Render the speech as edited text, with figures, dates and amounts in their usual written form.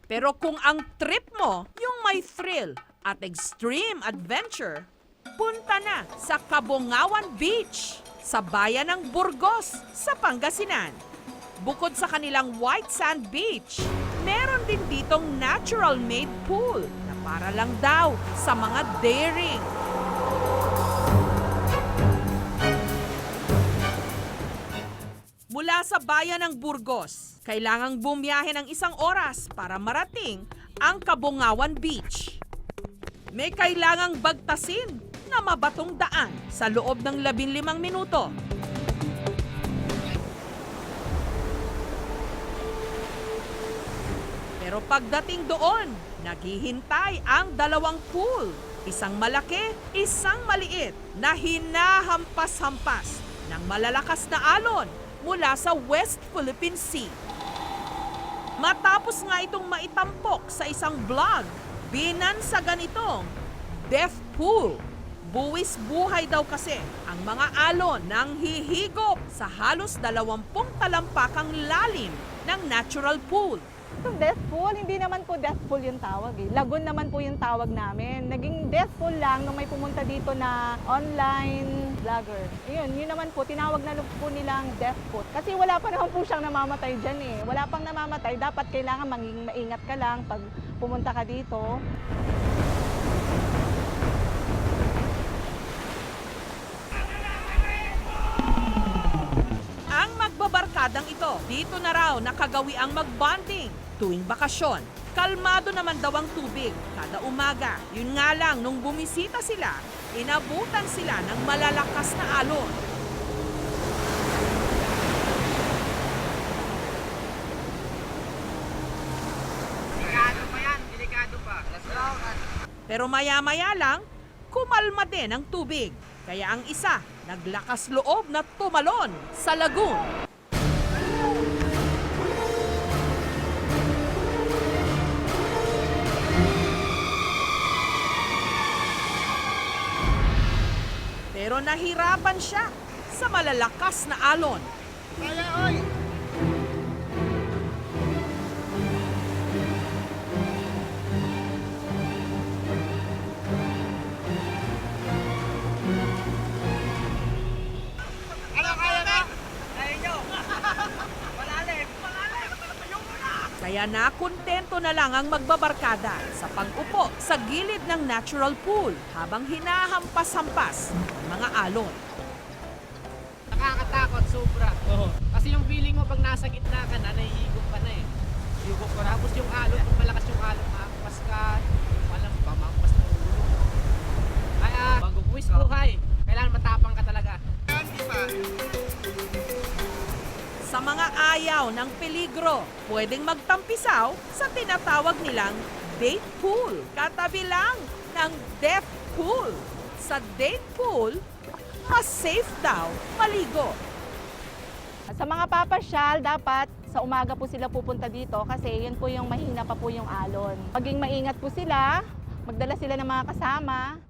Pero kung ang trip mo yung may thrill at extreme adventure, punta na sa Cabongawan Beach sa bayan ng Burgos sa Pangasinan. Bukod sa kanilang white sand beach, meron din ditong natural-made pool na para lang daw sa mga daring. Mula sa bayan ng Burgos, kailangang bumiyahe ng 1 oras para marating ang Cabongawan Beach. May kailangang bagtasin na mabatong daan sa loob ng 15 minuto. Pero pagdating doon, naghihintay ang 2 pool. Isang malaki, isang maliit na hinahampas-hampas ng malalakas na alon mula sa West Philippine Sea. Matapos nga itong maitampok sa isang vlog, binansa ganitong death pool. Buwis buhay daw kasi ang mga alon nang hihigop sa halos 20 talampakang lalim ng natural pool. Itong death pool, hindi naman po death pool yung tawag eh. Lagoon naman po yung tawag namin. Naging death pool lang nung may pumunta dito na online vlogger. Yun naman po, tinawag na po nilang death pool. Kasi wala pa naman po siyang namamatay dyan eh. Wala pang namamatay, dapat kailangan maging maingat ka lang pag pumunta ka dito. Ang magbabarkadang ito, dito na raw nakagawi ang magbonding tuwing bakasyon. Kalmado naman daw ang tubig kada umaga. Yun nga lang, nung bumisita sila, inabutan sila ng malalakas na alon. Delikado pa yan, delikado pa. Pero maya-maya lang, kumalma din ang tubig. Kaya ang isa, naglakas loob na tumalon sa lagoon. Pero nahirapan siya sa malalakas na alon. Kaya, oy! Ano kaya na? Kaya nyo! Malalim! Malalim! Kaya nakontento na lang ang magbabarkada sa pag-upo sa gilid ng natural pool habang hinahampas-hampas ang mga alon. Nakakatakot, sobra. Kasi yung feeling mo pag nasa gitna ka na, nahihigop ka na eh. Higop ka na. Tapos yung alon, kung malakas yung alon, makakas ka. Alam ba, makakas na ulo. Kaya, bago buwis buhay, kailangan matapang ka talaga. Sa mga ayaw ng peligro, pwedeng magtampisaw sa tinatawag nilang date pool. Katabi lang ng death pool. Sa date pool, mas safe daw maligo. Sa mga papasyal, dapat sa umaga po sila pupunta dito kasi yun po yung mahina pa po yung alon. Maging maingat po sila, magdala sila ng mga kasama.